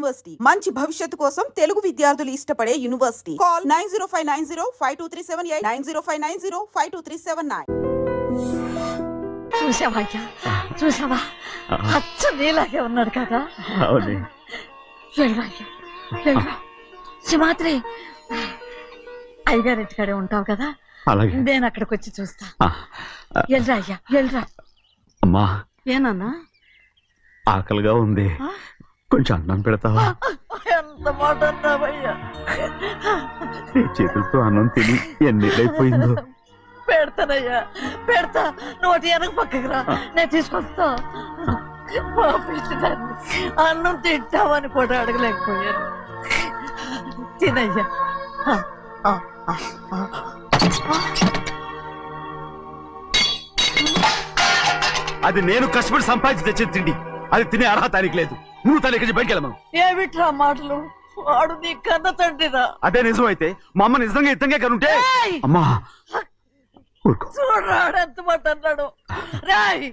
University మంచి భవిష్యత్తు కోసం తెలుగు విద్యార్థులు ఇష్టపడే యూనివర్సిటీ. కాల్ 9059052378 9059052379. చూసావయ్యా, చూసావా? అచ్చ నీలాగే ఉన్నాడు కదా. సింహాద్రి, అయ్యగారింటికాడే ఉంటావు కదా, నేను అక్కడికి వచ్చి చూస్తా. వెళ్ళరా అయ్యా, వెళ్ళరా. అమ్మా, ఏనన్నా? ఆకలిగా ఉంది, కొంచెం అన్నం పెడతావా? ఎంత మాట అన్నావయ్యా. చేతులతో అన్నం తిని ఎన్నిళ్ళైపోయిందో. పెడతానయ్యా, పెడతా. నోటి వెనక పక్కకి రా, నేను తీసుకొస్తా. అన్నం తింటామని కూడా అడగలేకపోయాను. తినయ్యా. అది నేను కష్టపడి సంపాదించి తెచ్చి తిండి, అది తినే అర్హత ఆయనకి లేదు. నువ్వు తన ఇక్కడి బయటికి వెళ్ళమను. ఏమిట్రా మాటలు? వాడు నీ కన్న తండ్రిరా. అదే నిజం అయితే మా అమ్మ నిజంగా ఇద్దంగా కనుంటే. అమ్మా చూడరాడు ఎంత మాట అన్నాడు. రాయ్,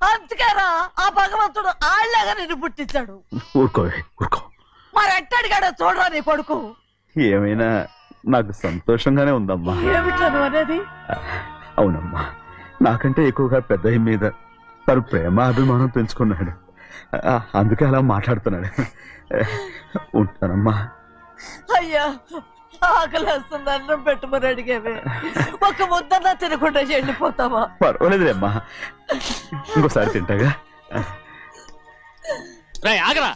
అంతకేరా ఆ భగవంతుడు ఆళ్ళగా నిన్ను పుట్టించాడు. ఊరుకో ఊరుకో. మరి ఎట్టడిగాడో చూడరా నీ కొడుకు. ఏమైనా నాకు సంతోషంగానే ఉందమ్మా. ఏమిట్రా నువ్వు అనేది? అవునమ్మా, నాకంటే ఎక్కువగా పెద్ద మీద తను ప్రేమ అభిమానం పెంచుకున్నాడు, అందుకే అలా మాట్లాడుతున్నాడు. ఉంటానమ్మా. అయ్యా, ఆకలేస్తుంది, అన్నం పెట్టమని అడిగేవే. ఒక ముద్దన్నా తినకుండా వెళ్ళిపోతావా? పర్వాలేదులేమ్మా, ఇంకోసారి తింటాగా. ఆగరా.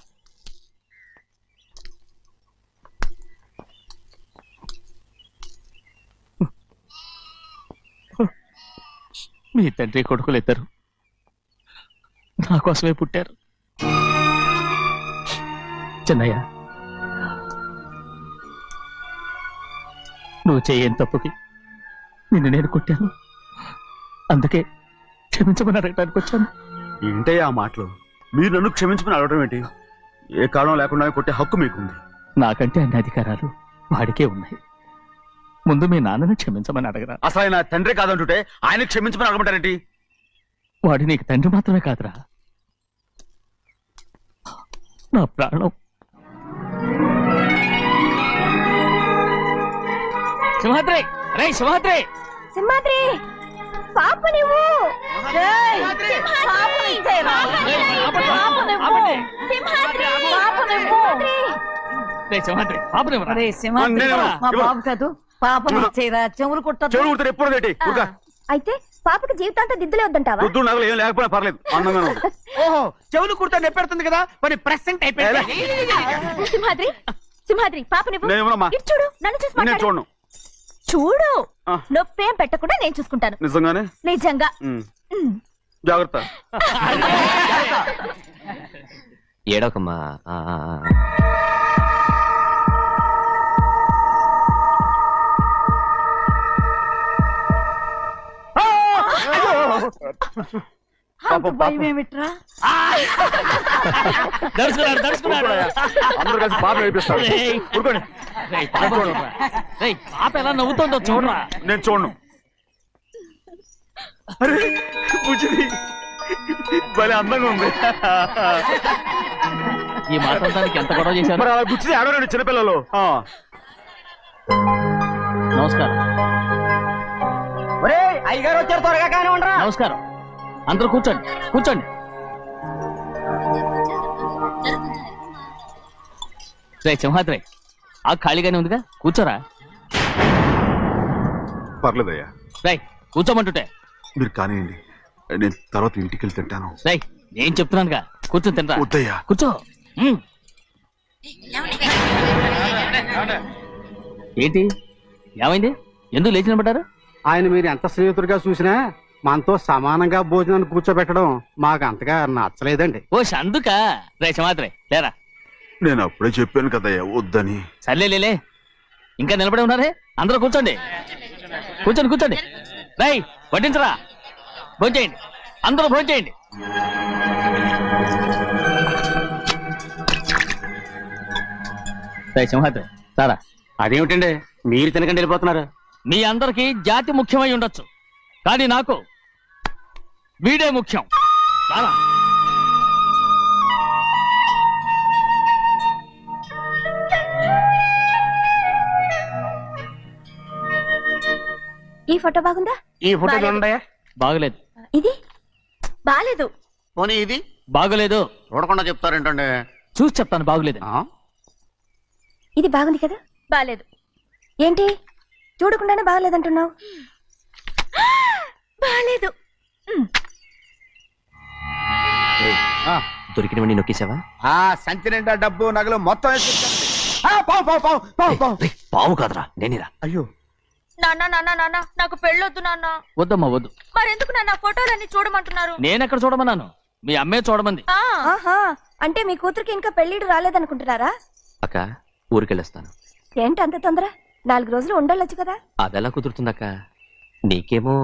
మీ తండ్రి కొడుకులు ఇద్దరు నా కోసమే పుట్టారు. చిన్నయ్య, నువ్వు చేయని తప్పుకి నిన్ను నేను కొట్టాను, అందుకే క్షమించమని అడగడానికి వచ్చాను. ఏంటే ఆ మాటలు? మీరు నన్ను క్షమించమని అడగడం ఏంటి? ఏ కారణం లేకుండా కొట్టే హక్కు మీకుంది. నాకంటే అన్ని అధికారాలు వాడికే ఉన్నాయి. ముందు మీ నాన్నని క్షమించమని అడగరా. అసలు ఆయన తండ్రి కాదంటుంటే ఆయన క్షమించమని అడగమంటారేంటి? వాడి నీకు తండ్రి మాత్రమే కాదురా, నా ప్రాణం. సింహాద్రి, రే సింహాద్రి, సింహాద్రి, పాప నువ్వు. మా బాబు కాదు, పాపం ఇచ్చేరా. చెవులు కుట్టారు ఎప్పుడు అయితే పాపకి జీవితాంతం దిద్దులే వద్దంటావా? ఏం లేకపోయినా పర్లేదు, అందంగా ఉంది. ఓహో, చెవులు కుర్తా నెప్పెడుతుంది కదా, మరి ప్రెసెంట్ అయిపోయింది. సింహాద్రి, సింహాద్రి, పాప నువ్వు చూడు, నన్ను చూసి మాట్లాడు. చూడను. చూడు, నొప్పేం పెట్టకుండా నేను చూసుకుంటాను. నిజంగానే? నిజంగా. జాగ్రత్త. ఏడోకమ్మా. భయమేమిట్రా? అందరూ కలిసి పాప నడిపిస్తారు. పాప ఎలా నవ్వుతుందో చూడరా. నేను చూడను. అరే బుజ్జిది భలే అందంగా ఉంది. ఈ మాట్లాడడానికి ఎంత గొడవ చేశారు? మరి అలా బుజ్జిది ఆడవాడు చిన్నపిల్లలు. నమస్కారం. అయ్యగారు వచ్చారు, త్వరగా కానీ ఉండరా. నమస్కారం. అందరూ కూర్చోండి, కూర్చోండి. రే సింహాద్రి, ఆ ఖాళీగానే ఉందిగా, కూర్చోరా. పర్లేదయ్యా. రై కూర్చోమంటుంటే. మీరు కానివ్వండి, నేను తర్వాత ఇంటికి వెళ్ళి తింటాను. రై నేను చెప్తున్నానుగా, కూర్చొని తింటా. వద్దయ్యా, కూర్చో. ఏంటి ఏమైంది? ఎందుకు లేచి నిలబడ్డారు? ఆయన మీరు ఎంత స్నేహితుడిగా చూసినా మనతో సమానంగా భోజనాన్ని కూర్చోబెట్టడం మాకు అంతగా నచ్చలేదండి. ఓ అందుక. రే సింహాద్రి లేరా. నేను అప్పుడే చెప్పాను కదయ్యా వద్దని. సర్లేలే, ఇంకా నిలబడి ఉన్నారే, అందరూ కూర్చోండి, కూర్చోండి, కూర్చోండి. రై వడ్డించరా, భోంచేయండి, అందరూ భోంచేయండి. రై సింహాద్రి సారా. అదేమిటండి మీరు తినకండి వెళ్ళిపోతున్నారు? మీ అందరికీ జాతి ముఖ్యమై ఉండొచ్చు, కానీ నాకు వీడే ముఖ్యం. ఈ ఫోటో బాగుందా? ఈ ఫోటో బాలేదు. చూడండి. బాగలేదు. ఇది బాలేదు. పోనీ ఇది బాగలేదు. చూడకుండా చెప్తారేంటండి? చూసి చెప్తాను బాగలేదు. ఇది బాగుంది కదా? బాలేదు. ఏంటి చూడకుండానే బాగలేదంటున్నావు? బాలేదు. దొరికినవన్నీ నొక్కేసావా? సంచి నిండా డబ్బు నగలు మొత్తం పావు పావు పావు పావు పావు. పావు కాదురా నేనేరా. అయ్యో నాన్న నాన్న నాన్న నాకు పెళ్ళొద్దు నాన్న. వద్దమ్మా వద్దు. మరెందుకు నాన్న ఫోటోలన్నీ చూడమంటున్నారు? నేనెక్కడ చూడమన్నాను? మీ అమ్మే చూడమంది. అంటే మీ కూతురికి ఇంకా పెళ్ళిడు రాలేదనుకుంటున్నారా? అక్క ఊరికెళ్ళొస్తాను. ఏంటి అంత తొందర? 4 రోజులు ఉండొచ్చు కదా. అదెలా కుదురుతుందక్క? నీకేమో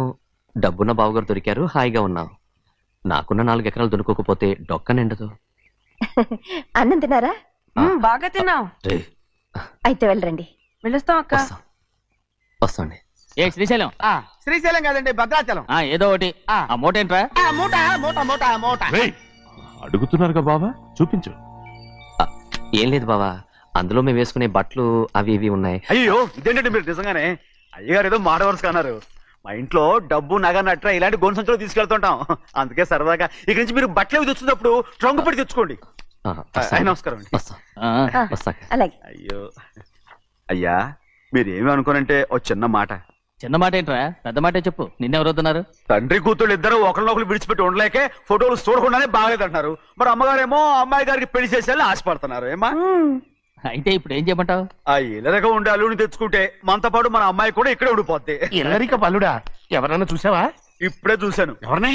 డబ్బున్న బావగారు దొరికారు, హాయిగా ఉన్నావు. నాకున్న 4 ఎకరాలు దొరకకపోతే డొక్క నిండదు. అన్నం తిన్నారా? బాగా తిన్నావు. రేయ్, అయితే వెళ్ళరండి. వెళ్ళొస్తాం అక్క. వస్తాండి. ఏ శ్రీశైలం? శ్రీశైలం కాదండి, భద్రాచలం. ఏదో ఒకటి. ఆ మూట ఏంట్రా? మూట మూట మూట మూట. అడుగుతున్నారుగా బావా, చూపించు. ఏం లేదు బావా, అందులో మేము వేసుకునే బట్టలు అవి ఇవి ఉన్నాయి. అయ్యో ఇదేంటండి మీరు నిజంగానే అయ్యగారు ఏదో మాడవర్స్ అన్నారు. మా ఇంట్లో డబ్బు నగ నట్ర ఇలాంటి గోను సంచులు తీసుకెళ్తుంటాం. అందుకే సరదాగా ఇక్కడి నుంచి మీరు బట్టలు తెచ్చుకున్నప్పుడు ట్రంక్ పెట్టి తెచ్చుకోండి. నమస్కారం అండి. వస్తాక. అలాగే. అయ్యో అయ్యా, మీరు ఏమి అనుకోనంటే ఓ చిన్న మాట. చిన్న మాట ఏంట్రా? పెద్ద మాటే చెప్పు. నిన్నెవరు వద్దన్నారు? తండ్రి కూతురు ఇద్దరు ఒకరినొకరు విడిచిపెట్టి ఉండలేకే ఫోటోలు చూడకుండానే బాగలేదంటున్నారు. మరి అమ్మగారేమో అమ్మాయి గారికి పెళ్లి చేసేయాలని ఆశపడుతున్నారు. ఏమా అయితే ఇప్పుడు ఏం చేయమంటావు? ఆ ఇల్లరగా ఉండే అల్లుని తెచ్చుకుంటే మనతో పాటు మన అమ్మాయి కూడా ఇక్కడే ఉండిపోద్ది. ఇల్లరిక పల్లుడా? ఎవరన్నా చూసావా? ఇప్పుడే చూశాను. ఎవరిని?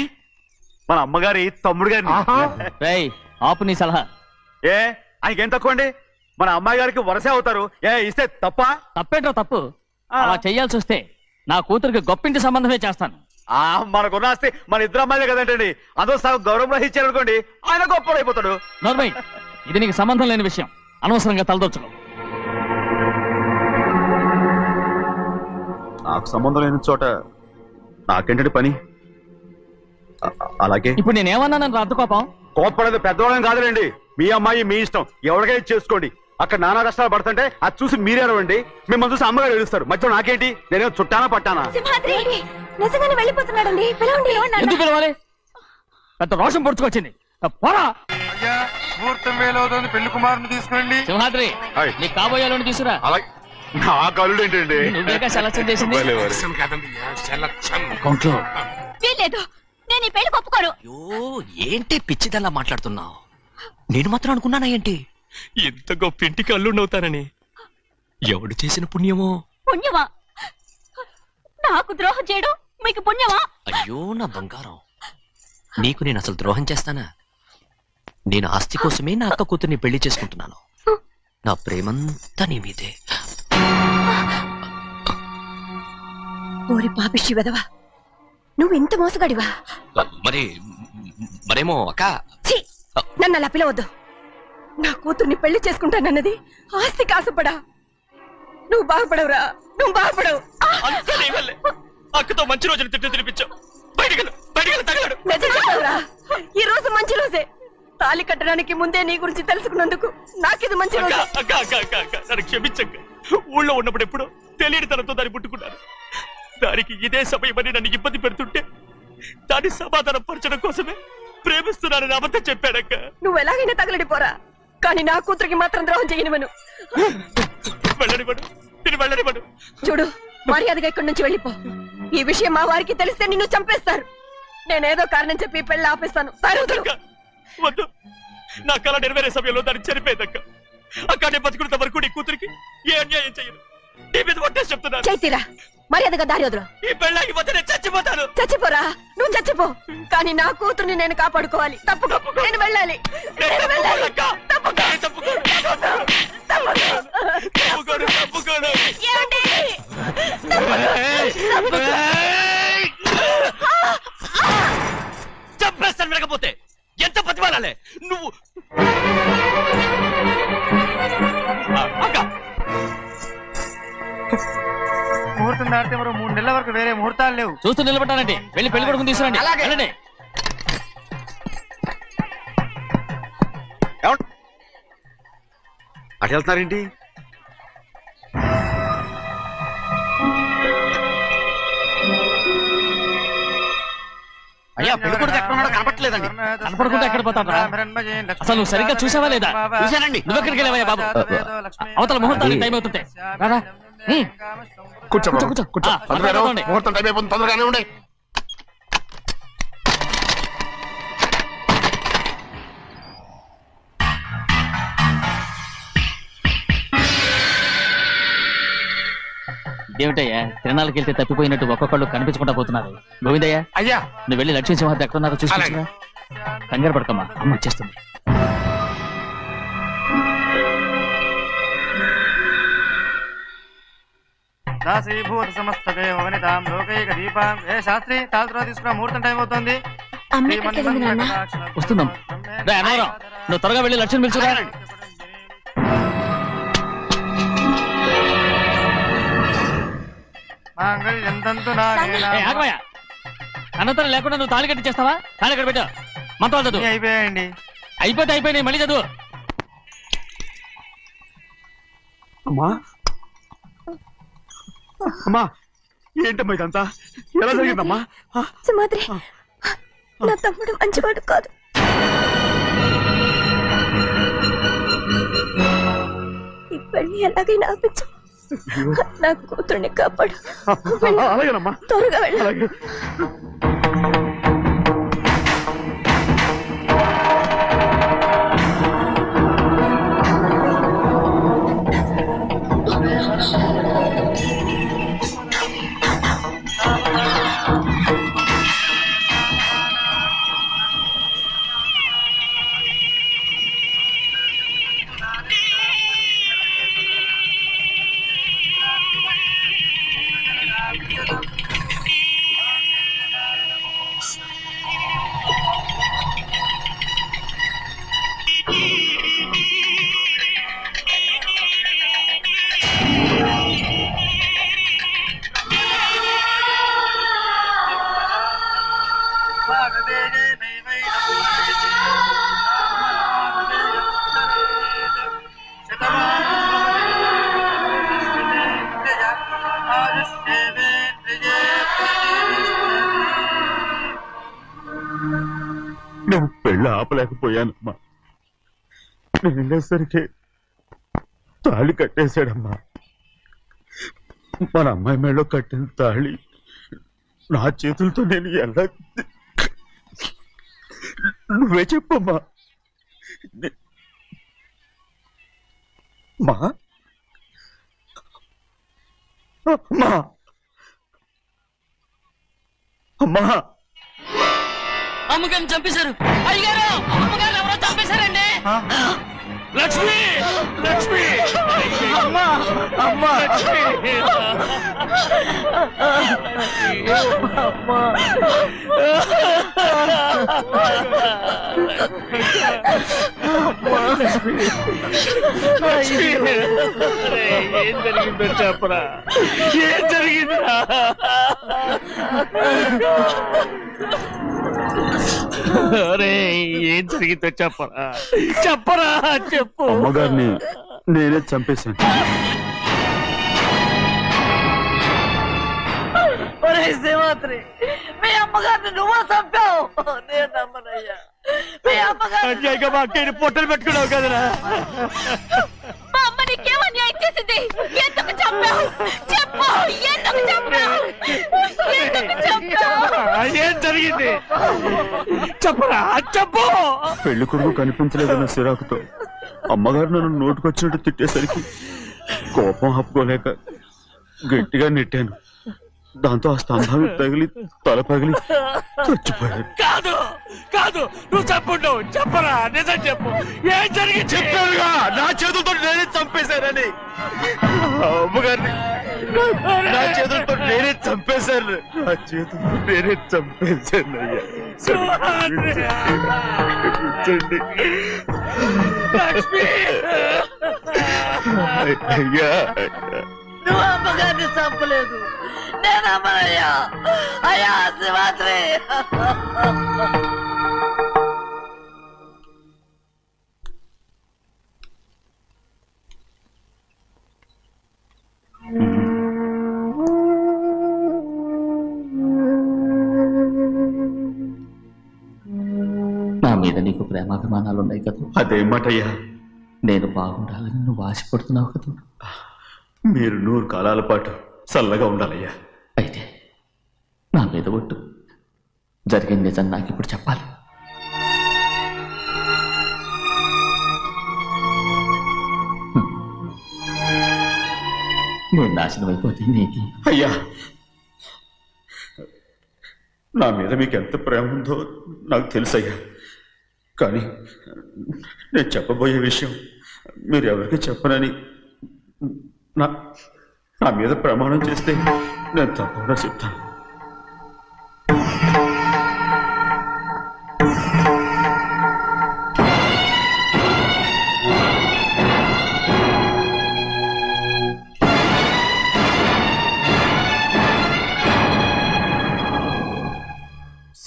మన అమ్మగారి తమ్ముడు గారిని. రేయ్ ఆపు నీ సలహా. ఏ ఆయనకేం తక్కువ అండి? మన అమ్మాయి గారికి వరసే అవుతారు. ఏ ఇస్తే తప్ప? తప్పేంట్రా తప్పు? అలా చెయ్యాల్సి వస్తే నా కూతురికి గొప్పింటి సంబంధమే చేస్తాను. మనకున్న ఆస్తి మన ఇద్దరు అమ్మాయిలే కదంటండి. అదో సగం గౌరవం ఇచ్చారనుకోండి, ఆయన గొప్ప అయిపోతాడు. నోర్మై, ఇది నీకు సంబంధం లేని విషయం. అనవసరంగా తలదొచ్చుకో. నాకు సంబంధం లేని చోట నాకేంటండి పని? అలాగే ఇప్పుడు నేనేమన్నాను? అర్థ కోపం కోప్పడేది పెద్దవాళ్ళని కాదులేండి. మీ అమ్మాయి మీ ఇష్టం, ఎవరికైనా చేసుకోండి. అక్కడ నానా కష్టాలు పడుతుంటే అది చూసి మీరేనవండి. మిమ్మల్ని చూసి అమ్మగారు ఏడుస్తారు. మధ్యలో నాకేంటి? నేనేం చుట్టానా పట్టానా? సింహాద్రి నిజంగానే వెళ్ళిపోతున్నాడండి. పిలవండి. ఎందుకు పిలవాలి? పెద్ద రోషం పొడుచుకొచ్చింది. పోరా ముహూర్తం వేలవుతుంది, పెళ్లి కుమారుని తీసుకురండి. సింహాద్రి, ఆయ్. నీ కాబోయేలోని తీసుకురా. నా కలుడు ఏంటండి? నువ్వేగా సెలక్షన్ చేసింది. అకౌంట్లో వీల్లేదు, నేను ఈ పెళ్లి ఒప్పుకోను. ఏంటి పిచ్చిదల్లా మాట్లాడుతున్నావు? నేను మాత్రం అనుకున్నానా ఏంటి ఎంత గొప్ప ఇంటికి అల్లుండవుతానని? ఎవడు చేసిన పుణ్యమో? పుణ్యమా? నాకు ద్రోహం చేయడం మీకు పుణ్యమా? అయ్యో నా బంగారం, నీకు నేను అసలు ద్రోహం చేస్తానా? నేను ఆస్తి కోసమే నా అక్క కూతుర్ని పెళ్లి చేసుకుంటున్నాను. నా ప్రేమంతా నీ మీదే. ఓరి పాపిష్టి వెదవా, నువ్వు ఇంత మోసగాడివా? మరేమో అక్క. నన్ను అలా పిలవద్దు. నా కూతుర్ని పెళ్లి చేసుకుంటానన్నది ఆస్తి కాసపడా. నువ్వు బాగుపడవురా, నువ్వు బాగుపడవు. అక్కతో మంచి రోజులు తిట్టు తినిపించావు. ఈ రోజు మంచి రోజే. తాళి కట్టడానికి ముందే నీ గురించి తెలుసుకున్నందుకు నాకిది మంచి రోజు. నన్ను క్షమించక్క. ఊళ్ళో ఉన్నప్పుడు ఎప్పుడో తెలియని తనతో దాన్ని పుట్టుకున్నాను. దానికి ఇదే సమయమని నన్ను ఇబ్బంది పెడుతుంటే దాన్ని సమాధానం పరచడం కోసమే ప్రేమిస్తున్నానని అబద్ధం చెప్పాడక్క. నువ్వు ఎలాగైనా తగలడిపోరా, కానీ నా కూతురికి మాత్రం ద్రోహం చేయనివను. వెళ్ళనివ్వడు, నేను వెళ్ళనివ్వడు. చూడు, మర్యాదగా ఇక్కడి నుంచి వెళ్ళిపో. ఈ విషయం మా వారికి తెలిస్తే నిన్ను చంపేస్తారు. నేనేదో కారణం చెప్పి పెళ్లి ఆపేస్తాను. వద్దు, నా కళ నెరవేరే సమయంలో దాన్ని చనిపోయేదక్క. అక్కడే బతుకున్నంత వరకు నీ కూతురికి ఏ అన్యాయం చేయను. నీ మీద ఒట్టేసి చెప్తున్నాను. చైతీరా, మర్యాదగా దారి వదులు. ఈ పెళ్ళాకి పోతే నేను చచ్చిపోతాను. చచ్చిపోరా, నువ్వు చచ్చిపో, కానీ నా కూతుర్ని నేను కాపాడుకోవాలి. తప్పుకో, నేను వెళ్ళాలి. చంపేస్తాను. వినకపోతే ఎంత బతిమాలాలే నువ్వు? ముహూర్తం దాటితే మరో 3 నెలల వరకు వేరే ముహూర్తాలు లేవు. చూస్తూ నిలబడ్డానండి. వెళ్ళి పెళ్లి కొడుకుని తీసుకురండి. వెళ్ళండి. అటు వెళ్తున్నారేంటి? అయ్యా పెళ్లి కొడుకు ఎక్కడ ఉన్నాడో కనపట్లేదండి. కనపడకుండా ఎక్కడ పోతాడ్రా? అసలు నువ్వు సరిగ్గా చూసావా లేదా? చూశానండి. నువ్వెక్కడికి వెళ్ళావయ్యా బాబు? అవతల ముహూర్తానికి టైం అవుతుంది. రారా. కూర్చో కూర్చో, కూర్చో, కూర్చో. తొందరగా రా. ముహూర్తం టైం అయిపోతుంది, తొందరగానే ఉండే. ఏమిటయ్యా తిరణాలకి వెళ్తే తప్పిపోయినట్టు ఒక్కొక్కళ్ళు కనిపించకుండా పోతున్నారు. గోవిందయ్య, అయ్యా నువ్వు వెళ్ళి లక్ష్మీ సింహార్తి ఎక్కడున్నారో చూసుకుంటున్నా. కంగారు పడకమ్మా, అమ్మ వచ్చేస్తుంది. దాసీభూత సమస్త దేవనితాం లోకైక దీపాం. ఏ శాస్త్రి తాళతో తీసుకురా, ముహూర్తం టైం అవుతుంది. వస్తుందమ్మా. రా, అన్నవరం, నువ్వు త్వరగా వెళ్ళి లక్ష్మణ్ పిలుచురా. అనంతరం లేకుండా నువ్వు తాళి కట్టి చేస్తావా? తాళి కట్టి పెట్టు. మంత్రాలు చదువు. అయిపోయాయండి. అయిపోయినాయి, మళ్ళీ చదువు. అమ్మా అమ్మా, ఏంటమ్మా ఇదంతా? ఎలా జరిగిందమ్మా? సుమాద్రి, నా తమ్ముడు మంచివాడు కాదు. ఈ పెళ్లి ఎలాగైనా ఆపించు. నా కూతుర్ని కాపాడు. అలాగేనమ్మా, త్వరగా వెళ్ళు. అలాగే. నేను పెళ్ళి ఆపలేకపోయానమ్మా. నేను వెళ్ళేసరికి తాళి కట్టేశాడమ్మా. మన అమ్మాయి మేడలో కట్టిన తాళి నా చేతులతో నేను ఎలా... నువ్వే చెప్పమ్మా. మా అమ్మా, అమ్మా, అమ్మగారిని చంపేశారు. అయ్యారు, అమ్మగారు ఎవరో చంపేశారండి. లక్ష్మి, లక్ష్మి, అమ్మా, అమ్మా, ఏం జరిగిందో చెప్పరా? ఏం జరిగిందిరా? ఏం జరిగిందో చెప్పరా, చెప్పరా, చెప్పు. అమ్మగారిని నేనే చంపేశాను. శ్రీమాత్రి, మీ అమ్మగారిని నువ్వు చంపావు. నేను నమ్మనయ్యా. మీ అమ్మగారు మా అక్కని పొట్టలు పెట్టుకున్నావు కదరా. మా అమ్మ నీకేం అన్యాయం చేసింది? ఎందుకు చంపావు? చెప్పు, ఎందుకు చంపావు? ఎందుకు చంపావు? ఏం జరిగింది చెప్పరా, చెప్పు. పెళ్లి కొడుకు కనిపించలేదన్న సిరాకుతో అమ్మగారు నన్ను నోటుకొచ్చినట్టు తిట్టేసరికి కోపం ఆపుకోలేక గట్టిగా నెట్టాను. దాంతో ఆ స్తంభం తగిలి తల పగిలి చచ్చిపోయాడు. కాదు కాదు, నువ్వు చెప్పుండు, చెప్పరా, నిజం చెప్పు. ఏం జరిగింది? చెప్పానుగా, నా చేతులతో నేనే చంపేశానని. అమ్మగారిని నా చేతులతో నేనే చంపేశాను. నా చేతులతో నేనే చంపేశాను. అయ్యా క్షమించండి. అయ్యా, నువ్వు అమ్మగారిని చంపలేదు. నేను అమ్మనయ్యా. అయ్యా శ్రీమాత్రి. మీద నీకు ప్రేమాభిమానాలు ఉన్నాయి కదా. అదేమాటయ్యా, నేను బాగుండాలని నువ్వు ఆశపడుతున్నావు కదా. మీరు 100 కాలాల పాటు చల్లగా ఉండాలయ్యా. అయితే నా మీద ఒట్టు, జరిగిన నిజం నాకు ఇప్పుడు చెప్పాలి. నేను నాశనం అయిపోతే నీకు అయ్యా, నా మీద మీకు ఎంత ప్రేమ ఉందో నాకు తెలుసయ్యా. కానీ నేను చెప్పబోయే విషయం మీరు ఎవరికి చెప్పనని నా మీద ప్రమాణం చేస్తే నేను తప్పకుండా చెప్తాను.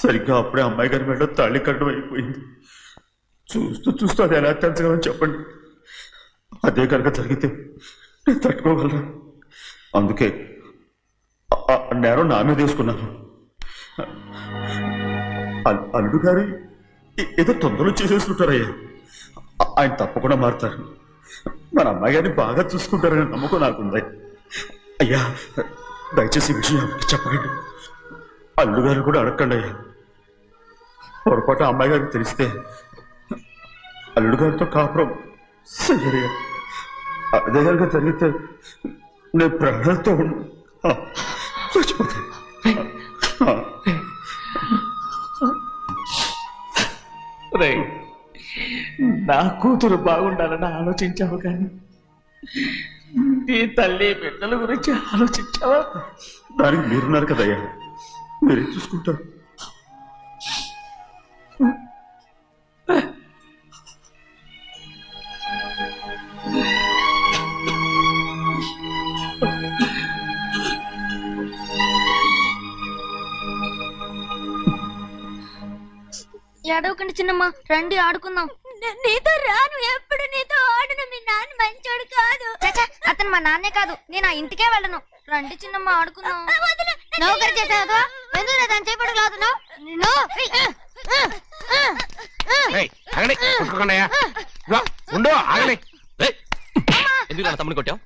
సరిగ్గా అప్పుడే అమ్మాయి గారి మెడ తాళి కట్టడం అయిపోయింది. చూస్తూ చూస్తూ అది ఎలా తెంచగలని చెప్పండి. అదే కనుక జరిగితే నేను తట్టుకోగలను. అందుకే ఆ నేరం నా మీద తీసుకున్నాను. అల్లుడు గారు ఏదో తొందరలో చేసేస్తుంటారయ్యా. ఆయన తప్పకుండా మారుతారు. మన అమ్మాయి గారిని బాగా చూసుకుంటారని నమ్మకం నాకుంది. అయ్యా, దయచేసి ఈ విషయం చెప్పండి. అల్లుడు గారు కూడా అడగండి అయ్యా. పొరపాటు అమ్మాయి గారికి తెలిస్తే అల్లుడు గారితో కాపురం సరిగా అదే కనుక జరిగితే నేను ప్రాణాలతో చచ్చిపోతాను. నా కూతురు బాగుండాలని ఆలోచించావు, కానీ నీ తల్లి బిడ్డల గురించి ఆలోచించావా? దానికి మీరున్నారు కదయ్యా, మీరే చూసుకుంటారు. ఏడవకండి చిన్నమ్మ, రండి ఆడుకుందాం. నీతో రాను, ఎప్పుడు నీతో ఆడను. మీ నాన్న మంచోడు కాదు. అతను మా నాన్నే కాదు, నేను ఆ ఇంటికే వెళ్ళను. రండి చిన్నమ్మ ఆడుకుందాం. నౌకరు చేసావు ఎందుకు దాని చేపడు లాదున్నావు? తమ్ముని కొట్టావు?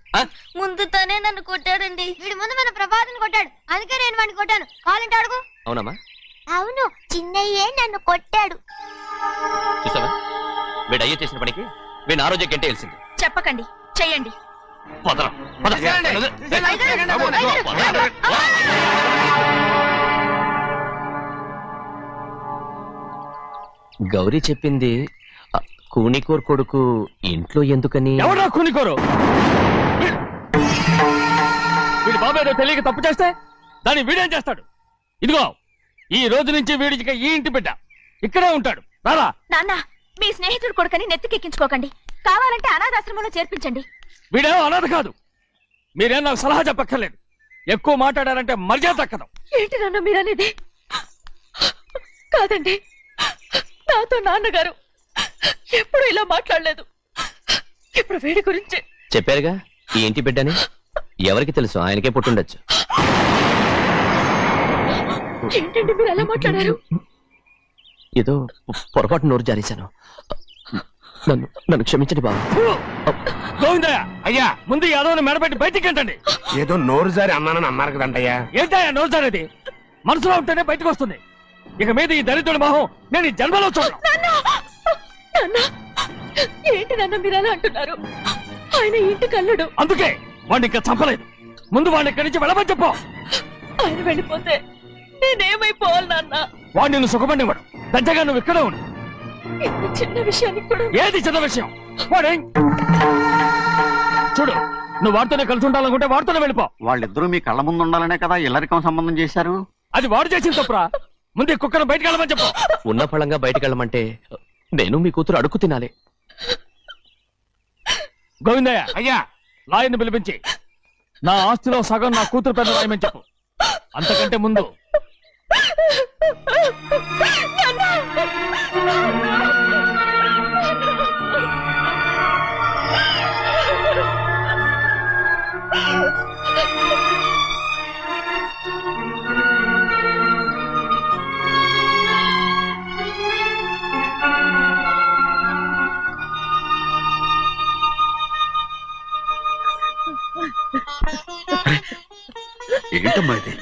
ముందు తనే నన్ను కొట్టాడండి. వీడి ముందు మన ప్రభాతం కొట్టాడు, అందుకే నేను వాడిని కొట్టాను. కావాలంటే అడుగు. అవునమ్మా? అవును, చిన్నయ్యే నన్ను కొట్టాడు. చూసావా, వీడు అయ్యే చేసిన పనికి వీడిని ఆ రోజే గంటే తెలిసింది. చెప్పకండి, చెయ్యండి. గౌరీ చెప్పింది కూనికోర్ కొడుకు ఇంట్లో ఎందుకని? ఎవరా కూనికోరు? వీడి బాబు ఏదో తెలియక తప్పు చేస్తే దాన్ని వీడేం చేస్తాడు? ఇదిగో, ఈ రోజు నుంచి వీడికి ఈ ఇంటి బిడ్డ ఇక్కడే ఉంటాడు. రారా. నాన్న, మీ స్నేహితుడు కొడుకని నెత్తికెక్కించుకోకండి. కావాలంటే అనాథాశ్రమంలో చేర్పించండి. వీడేమో అనాథ కాదు. మీరేం నాకు సలహా చెప్పక్కర్లేదు. ఎక్కువ మాట్లాడారంటే మర్యాద దక్కదు. ఏంటి నాన్న మీరనేది? కాదండి, నాతో నాన్నగారు ఎప్పుడు ఇలా మాట్లాడలేదు. ఇప్పుడు వీడి గురించి చెప్పారుగా ఈ ఇంటి బిడ్డని. ఎవరికి తెలుసు, ఆయనకే పుట్టుండొచ్చు. ఏంటండి మీరు అలా మాట్లాడారు? ఏదో పొరపాటు నోరు జారేశాను. నన్ను క్షమించండి బాబు. గోవిందయ్య, అయ్యా, ముందు యాదవ్ని మెడబెట్టి బయటికి ఏంటండి? ఏదో నోరు జారి అన్నానని అన్నారు కదంటయ్యా. ఏంటయ్యా నోరు జారేది? మనసులో ఉంటేనే బయటకు వస్తుంది. ఇక మీద ఈ దరిద్రుడి మొహం నేను ఈ జన్మలో చూడను. ఏంటి నాన్న మీరు అలా అంటున్నారు? ఆయన ఇంటి కల్లుడు. అందుకే వాడిని ఇంకా చంపలేదు. ముందు వాడిని ఇక్కడి నుంచి వెళ్ళమని చెప్పు. ఆయన వెళ్ళిపోతే నేనేమైపోవాలి నాన్న? వాడు నిన్ను సుఖపడివాడు. పెద్దగా నువ్వు ఇక్కడే ఉండు. ఇంత చిన్న విషయానికి కూడా. ఏది చిన్న విషయం? వాడే చూడు, నువ్వు వాడితోనే కలిసి ఉండాలనుకుంటే వాడితోనే వెళ్ళిపో. వాళ్ళిద్దరూ మీ కళ్ళ ముందు ఉండాలనే కదా ఇల్లరికం సంబంధం చేశారు. అది వాడు చేసిన తప్పురా. ముందు ఈ కుక్కను బయటకు వెళ్ళమని చెప్పు. ఉన్న ఫలంగా బయటకు వెళ్ళమంటే నేను మీ కూతురు అడుగు తినాలి. గోవిందయ్య, అయ్యా, లాయర్ని పిలిపించి నా ఆస్తిలో సగం నా కూతురు పెద్ద రాయమని చెప్పు. అంతకంటే ముందు ఏంటమ్మా ఇది?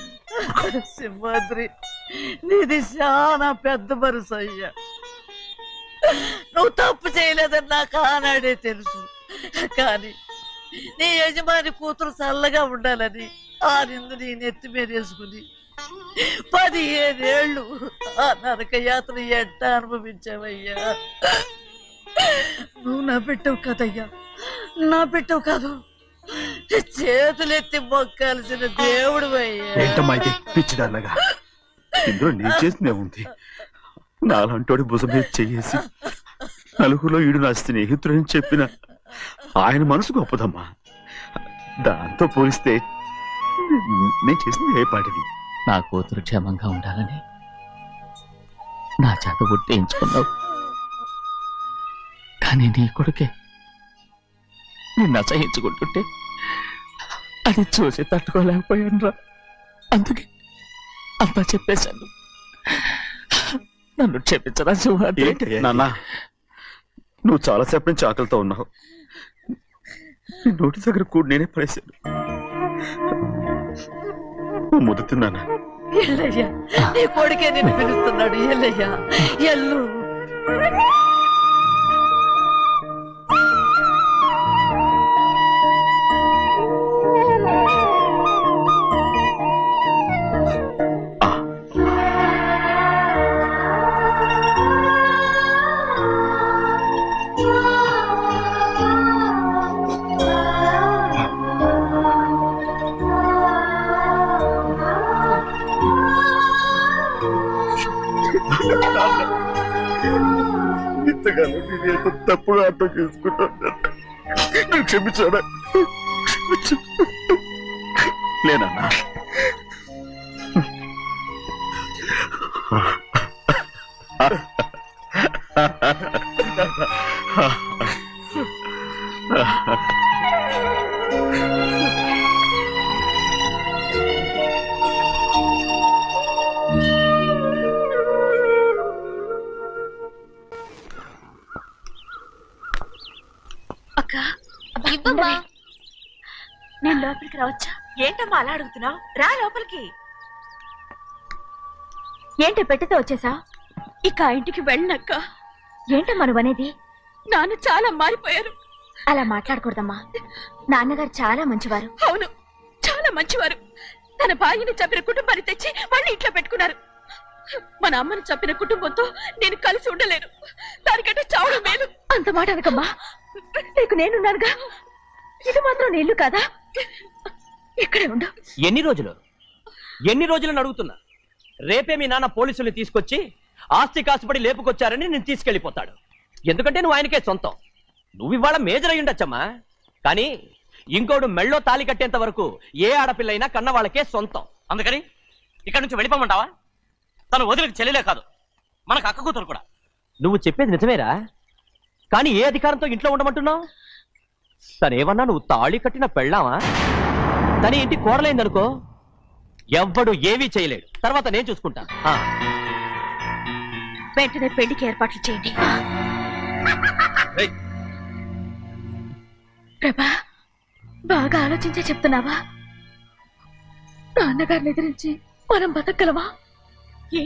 సింహాద్రి, నీది చాలా పెద్ద మనసు అయ్యా. నువ్వు తప్పు చేయలేదని నాకు ఆనాడే తెలుసు. కానీ నీ యజమాని కూతురు చల్లగా ఉండాలని ఆ నిందు నీ నెత్తి మీద వేసుకుని 15 ఏళ్ళు ఆ నరక యాత్ర ఎట్ట అనుభవించావయ్యా. నువ్వు నా పెట్టవు కదయ్యా, నా పెట్టవు కాదు, చేతులెత్తి మొక్కాల్సిన దేవుడు అయ్యా. ఏంటమ్మా ఇది పిచ్చిదాన్నగా? ఇందులో నేను చేసినే ఉంది. నాలంటోడి భుజం మీద చెయ్యేసి నలుగురిలో ఈడు నా స్నేహితుడని చెప్పిన ఆయన మనసు గొప్పదమ్మా. దాంతో పోలిస్తే నేను చేసింది ఏ పాటిది? నా కూతురు క్షేమంగా ఉండాలని నా చేత గుర్తించుకున్నావు. కానీ నీ కొడుకే నిన్ను అసహించుకుంటుంటే అది చూసి తట్టుకోలేకపోయాను రా. అందుకే అంతా చెప్పేశాను. నన్ను క్షమించరా సింహాద్రి. నాన్న, నువ్వు చాలాసేపు నుంచి ఆకలితో ఉన్నావు. నీ నోటి దగ్గర కూడా నేనే పడేశాను. ముద్ద తిన్నానా? ఎల్లయ్యా, నీ కొడుకే నిన్ను పిలుస్తున్నాడు. ఎల్లయ్యా, ఎల్లు. ఇంతకాలం నేను ఎంత తప్పుగా అర్థం చేసుకుంటాను. నువ్వు క్షమించాడా? లేనన్నా. ఇవ్వమ్మా. నేను లోపలికి రావచ్చా? ఏంటమ్మా అలా అడుగుతున్నావు? రా లోపలికి. ఏంటి పెట్టితో వచ్చేసా? ఇక ఆ ఇంటికి వెళ్ళనక్క. ఏంటమ్మా నువ్వు అనేది? నాన్న చాలా మారిపోయారు. అలా మాట్లాడకూడదమ్మా. నాన్నగారు చాలా మంచివారు. అవును, చాలా మంచివారు. తన భార్యని చంపిన కుటుంబాన్ని తెచ్చి మళ్ళీ ఇంట్లో పెట్టుకున్నారు. మన అమ్మని చంపిన కుటుంబంతో నేను కలిసి ఉండలేను. దానికంటే చావడం మేలు. అంత మాట అనకమ్మా. నీకు నేనున్నానుగా. ఇది మాత్రం నీళ్లు కాదా? ఇక్కడే ఉండు. ఎన్ని రోజులను అడుగుతున్నా. రేపే మీ నాన్న పోలీసుల్ని తీసుకొచ్చి ఆస్తి కాసుపడి లేపుకొచ్చారని నేను తీసుకెళ్లిపోతాడు. ఎందుకంటే నువ్వు ఆయనకే సొంతం. నువ్వు ఇవాళ మేజర్ అయి ఉండొచ్చమ్మా. కానీ ఇంకోడు మెళ్ళో తాళి కట్టేంత వరకు ఏ ఆడపిల్లైనా కన్న వాళ్ళకే సొంతం. అందుకని ఇక్కడి నుంచి వెళ్ళిపోమంటావా? తను వదిలికి చెల్లెలే కాదు, మనకు అక్క కూతురు కూడా. నువ్వు చెప్పేది నిజమేరా. కానీ ఏ అధికారంతో ఇంట్లో ఉండమంటున్నావు? తనేమన్నా నువ్వు తాళి కట్టిన పెళ్ళావా? తన ఇంటి కోడలైందనుకో, ఎవ్వడు ఏవీ చేయలేడు. తర్వాత నేను చూసుకుంటా. వెంటనే పెళ్లికి ఏర్పాట్లు చేయండి. ప్రభా, బాగా ఆలోచించే చెప్తున్నావా? నాన్నగారిని ఎదిరించి మనం బతకగలవా? ఏ,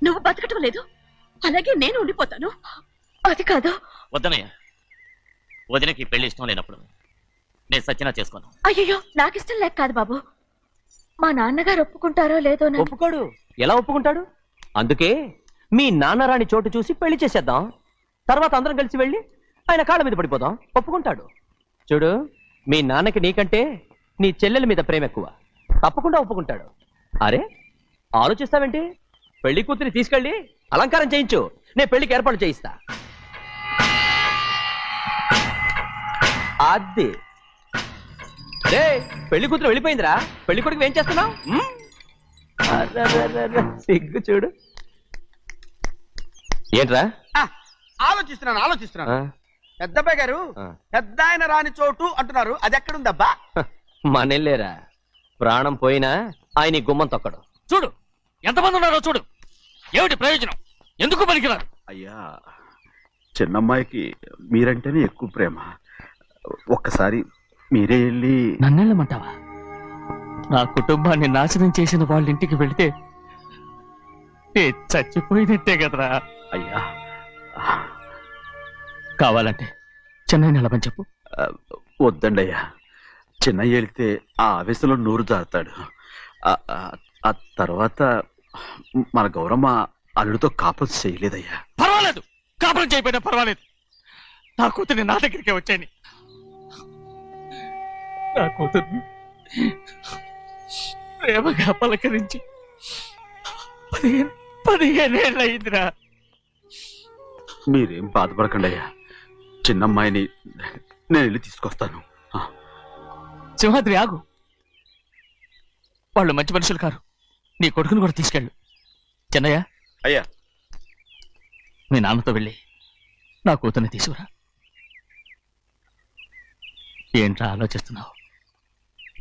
నువ్వు బతకటం లేదు, అలాగే నేను ఉండిపోతాను. అది కాదు. వద్దనయ్య, వదినకి పెళ్లి ఇష్టం లేనప్పుడు నేను సచ్చినా చేసుకోను. అయ్యో, నాకిష్టం లేక కాదు బాబు. మా నాన్నగారు ఒప్పుకుంటారో లేదో. ఒప్పుకోడు. ఎలా ఒప్పుకుంటాడు? అందుకే మీ నాన్నరాని చోటు చూసి పెళ్లి చేసేద్దాం. తర్వాత అందరం కలిసి వెళ్ళి ఆయన కాళ్ళ మీద పడిపోదాం. ఒప్పుకుంటాడు. చూడు, మీ నాన్నకి నీకంటే నీ చెల్లెల మీద ప్రేమ ఎక్కువ. తప్పకుండా ఒప్పుకుంటాడు. అరే, ఆలోచిస్తావేంటి? పెళ్లి కూతురిని తీసుకెళ్ళి అలంకారం చేయించు. నేను పెళ్లికి ఏర్పాటు చేయిస్తా. అది రే, పెళ్లి కూతురు వెళ్ళిపోయిందిరా. పెళ్లి కొడుకు ఏం చేస్తున్నావు? సిగ్గు చూడు. ఏంట్రా? ఆలోచిస్తున్నాను. పెద్దబ్బాయి గారు పెద్ద ఆయన రాని చోటు అంటున్నారు. అది ఎక్కడుందబ్బా? మనెళ్ళేరా. ప్రాణం పోయినా ఆయన ఈ గుమ్మం తొక్కడు. చూడు ఎంతమంది ఉన్నారో చూడు. ఏమిటి ప్రయోజనం? ఎందుకు పనికిరారు? అయ్యా, చిన్నమ్మాయికి మీరంటేనే ఎక్కువ ప్రేమ. ఒక్కసారి మీరే వెళ్ళి నన్నెళ్ళమంటావా? నా కుటుంబాన్ని నాశనం చేసిన వాళ్ళ ఇంటికి వెళితే నేను చచ్చిపోయినట్టే కదరా. అయ్యా కావాలంటే చెన్నై నిలబని చెప్పు. వద్దండి అయ్యా, చిన్నయ్య వెళితే ఆ ఆవేశంలో నోరు జారుతాడు. ఆ తర్వాత మన గౌరమ్మ అల్లుడితో కాపురం చేయలేదయ్యా. పర్వాలేదు, కాపురం చేయకపోయినా పర్వాలేదు. నా కూతుర్ని నా దగ్గరికే వచ్చాయని. నా కూతుర్ని ప్రేమగా పలకరించి 15 ఏళ్ళయిందిరా. మీరేం బాధపడకండి అయ్యా, చిన్నమ్మాయిని నేను వెళ్ళి తీసుకొస్తాను. సింహాద్రి ఆగు, వాళ్ళు మంచి మనుషులు కారు. నీ కొడుకుని కూడా తీసుకెళ్ళు. చెన్నయ్య, అయ్యా మీ నాన్నతో వెళ్ళి నా కూతుర్ని తీసుకురా. ఏంట్రా ఆలోచిస్తున్నావు?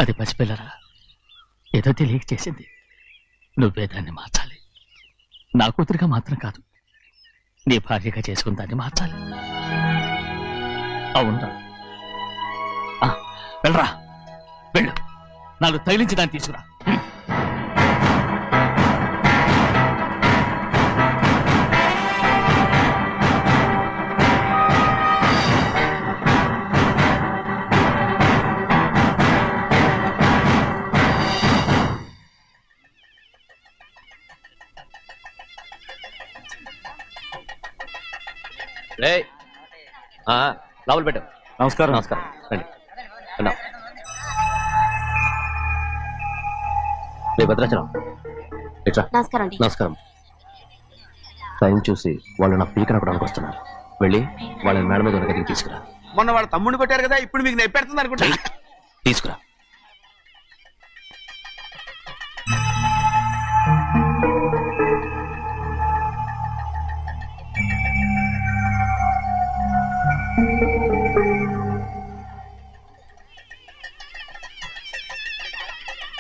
అది పసిపిల్లరా, ఏదో తెలియక చేసింది. నువ్వే దాన్ని మార్చాలి. నా కూతురిగా మాత్రం కాదు, నీ భార్యగా చేసుకుని దాన్ని మార్చాలి. అవునరా, వెళ్ళరా, వెళ్ళు. నాకు తగిలించి దాన్ని తీసుకురా. లోపల పెట్టు. నమస్కారం. నమస్కారం, రండి. అన్నా భద్రాచలం ఇట్రా. నమస్కారం అండి. నమస్కారం. టైం చూసి వాళ్ళు నా పీకన అవ్వడానికి వస్తున్నారు. వెళ్ళి వాళ్ళని మేడ మీద ఉన్న గదికి తీసుకురా. మొన్న వాళ్ళ తమ్ముడిని కొట్టారు కదా, ఇప్పుడు మీకు నెప్పెడుతుంది అనుకుంటా. తీసుకురా.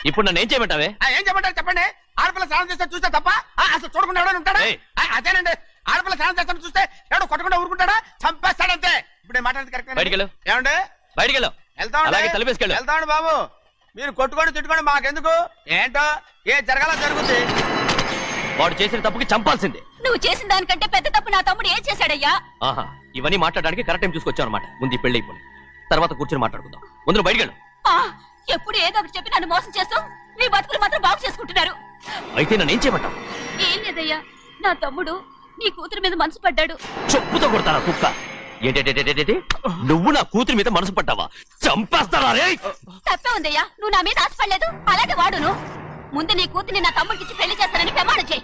ఇప్పుడు నన్ను ఏం చేయమంటావే? ఏం చెప్పంటారు చెప్పండి. ఆడపిల్ల స్నానం చేస్తే చూస్తే తప్ప అసలు చూడకుండా ఎవడో ఉంటాడా? అదేనండి, ఆడపిల్ల స్నానం చేస్తాను చూస్తే ఎవడో కొట్టకుండా ఊరుకుంటాడా? చంపేస్తాడంతే. ఇప్పుడు మాట్లాడేది కరెక్ట్. బయటికి వెళ్ళు. ఏమండి? బయటికి వెళ్ళు. అలాగే తలపేసుకెళ్ళు. వెళ్తామండి బాబు. మీరు కొట్టుకొని తిట్టుకొని మాకెందుకు? ఏంటో ఏ జరగాల జరుగుతుంది. వాడు చేసిన తప్పుకి చంపాల్సిందే. నువ్వు చేసిన దానికంటే పెద్ద తప్పు నా తమ్ముడు ఏం చేశాడయ్యా? ఆహా, ఇవన్నీ మాట్లాడడానికి కరెక్ట్ టైం చూసుకొచ్చావు అనమాట. ముందు ఈ పెళ్లి అయిపోయి తర్వాత కూర్చొని మాట్లాడుకుందాం. ముందు బయటికి వెళ్ళు. ఎప్పుడు ఏదో ఒకటి చెప్పి నన్ను మోసం చేస్తూ మీ బతుకులు మాత్రం బాగు చేసుకుంటున్నారు. అయితే నన్ను ఏం చేయమంటావు? ఏం లేదయ్యా, నా తమ్ముడు నీ కూతురు మీద మనసు పడ్డాడు. చెప్పుతో కొడతారా కుక్క? ఏంటేంటి, నువ్వు నా కూతురి మీద మనసు పడ్డావా? చంపేస్తారా రే? తప్పే ఉందయ్యా, నువ్వు నా మీద ఆశపడలేదు, అలాగే వాడును. ముందు నీ కూతుర్ని నా తమ్ముడికి పెళ్లి చేస్తానని ప్రమాణం చేయి.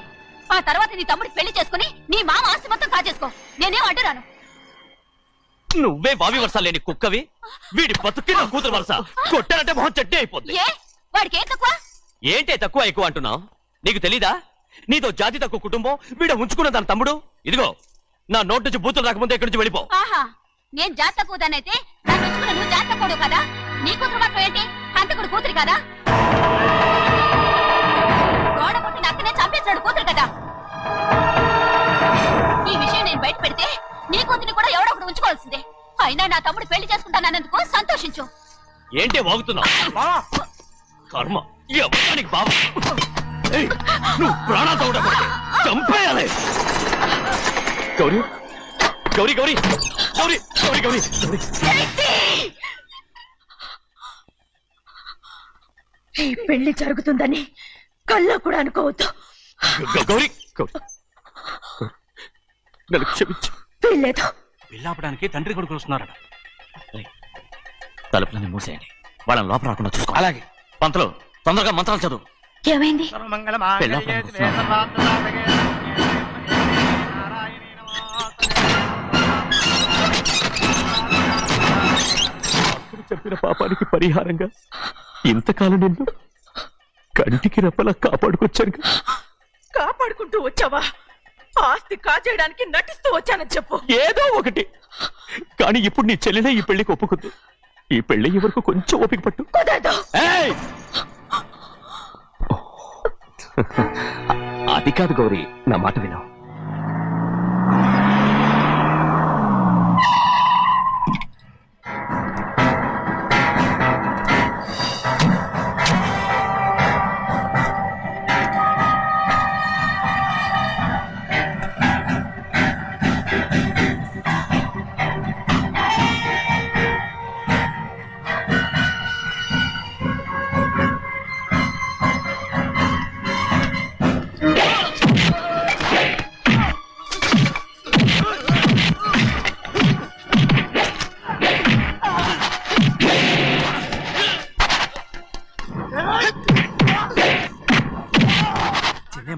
ఆ తర్వాత నీ తమ్ముడికి పెళ్లి చేసుకుని నీ మామ ఆస్తి మొత్తం కాజేసుకో. నేనేం అడ్డురాను. నువ్వే బావి వరుస లేని కుక్కవి. వీడి బతుక్కి నా కూతురు వరుస. కొట్టారంటే మొహం చెడ్డే అయిపోద్ది. వాడికి ఏం తక్కువ? ఏంటే తక్కువ ఎక్కువ అంటున్నావు? నీకు తెలీదా? నీతో జాతి తక్కువ కుటుంబం వీడ ఉంచుకున్న తన తమ్ముడు. ఇదిగో, నా నోటి నుంచి బూతులు రాకముందే ఇక్కడి నుంచి వెళ్ళిపో. ఆహా, నేను జాత కూదానైతే నన్ను ఉంచుకున్న నువ్వు జాత కూడు కదా. నీ కూతురు మాత్రం ఏంటి, హంతకుడు కూతురు కదా. గోడ పుట్టిన అక్కనే చంపేశాడు కూతురు కదా. ఈ విషయం నేను బయట పెడితే నీ కూతురిని కూడా ఎవడో ఒకడు ఉంచుకోవాల్సిందే. అయినా నా తమ్ముడు పెళ్లి చేసుకుంటానన్నందుకు సంతోషించు. ఏంటే వాగుతున్నావు? కర్మ, ఈ అమ్మానికి బావ. నువ్వు ప్రాణాలతో ఉండకూడదు, చంపేయాలి. గౌరీ గౌరీ గౌరీ గౌరీ గౌరీ గౌరీ ఈ పెళ్లి జరుగుతుందని కళ్ళ కూడా అనుకోవద్దు. గౌరీ నన్ను క్షమించు. వీల్లేదు. పెళ్ళాపడానికి తండ్రి కొడుకులు వస్తున్నారట. తలుపులని మూసేయండి, వాళ్ళని లోపల రాకుండా చూసుకో. అలాగే. పంతలు తొందరగా మంత్రాలు చదువు. ఏమైంది? చెప్పిన పాపానికి పరిహారంగా ఇంతకాలం నిన్ను కంటికి రెప్పలా కాపాడుకొచ్చాను. కాపాడుకుంటూ వచ్చావా? ఆస్తి కాజేయడానికి నటిస్తూ వచ్చానని చెప్పు. ఏదో ఒకటి. కానీ ఇప్పుడు నీ చెల్లెలే ఈ పెళ్లికి ఒప్పుకుంది. ఈ పెళ్లి వరకు కొంచెం ఓపిక పట్టు. అది కాదు గౌరీ, నా మాట విను.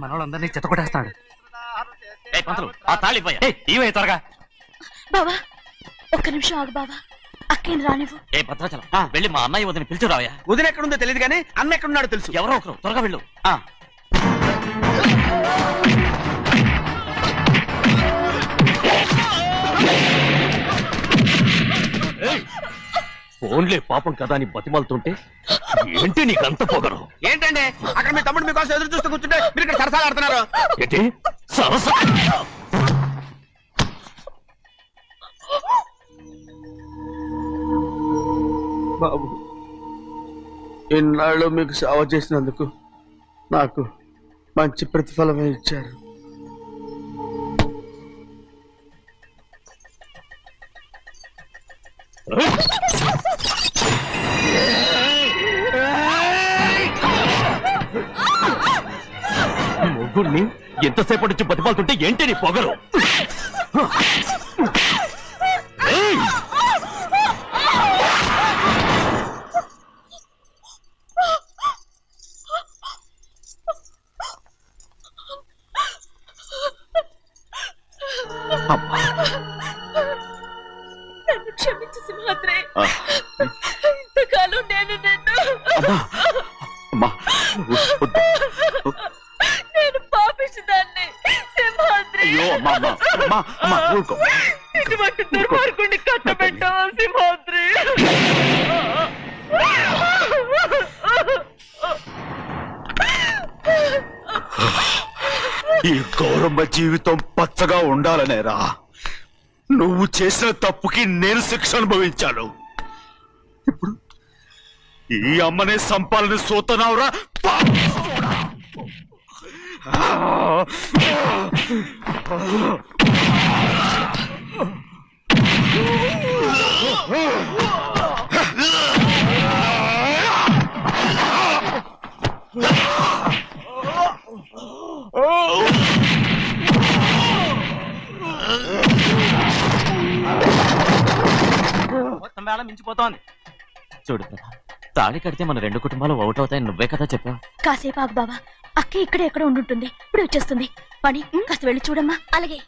మనోళ్ళందరినీ చిత్తకొట్టేస్తాడు. ఆ తాళి ఇవే త్వరగా. బావా ఒక్క నిమిషం ఆగు బావా, అక్కేం రానివ్వు. ఏ భద్రాచలం వెళ్ళి మా అన్నయ్య వదిన పిలిచిరావయ్యా. వదిన ఎక్కడుందో తెలియదు కానీ అన్న ఎక్కడున్నాడో తెలుసు. ఎవరో ఒకరు త్వరగా వెళ్ళు. ఫోన్లే పాపం కదా అని బతిమాలుతుంటే ఏంటి నీకంత పొగరు? ఏంటండి అక్కడ మీ తమ్ముడు మీకోసం ఎదురు చూస్తూ కూర్చుంటే మీరు ఇక్కడ సరసాలు ఆడుతున్నారు. ఏంటి సరసా? బాబు, ఇన్నాళ్ళు మీకు సేవ చేసినందుకు నాకు మంచి ప్రతిఫలమే ఇచ్చారు. ముగ్గురిని ఎంతసేపటి నుంచి బతిమాలుతుంటే ఏంటి నీ పొగరు? నన్ను క్షమించు సింహాద్రి, ఇంతకాలం నేను నేను పాపించదాన్ని సింహాద్రి. ఇటువంటి దుర్మార్గుడిని కట్టబెట్టావా సింహాద్రి? ఈ గౌరమ్మ జీవితం పచ్చగా ఉండాలనేరా నువ్వు చేసిన తప్పుకి నేను శిక్ష అనుభవించాను. ఇప్పుడు ఈ అమ్మనే సంపాలని సోతనావురా. మొత్తం వేళ మించిపోతోంది. చూడు తాళి కడితే మన రెండు కుటుంబాలు అవుట్ అవుతాయని నువ్వే కదా చెప్పావు. కాసేపు ఆగు బావా, అక్కే ఇక్కడే ఎక్కడ ఉండుంటుంది, ఇప్పుడు వచ్చేస్తుంది. పని కాస్త వెళ్ళి చూడమ్మా. అలాగే.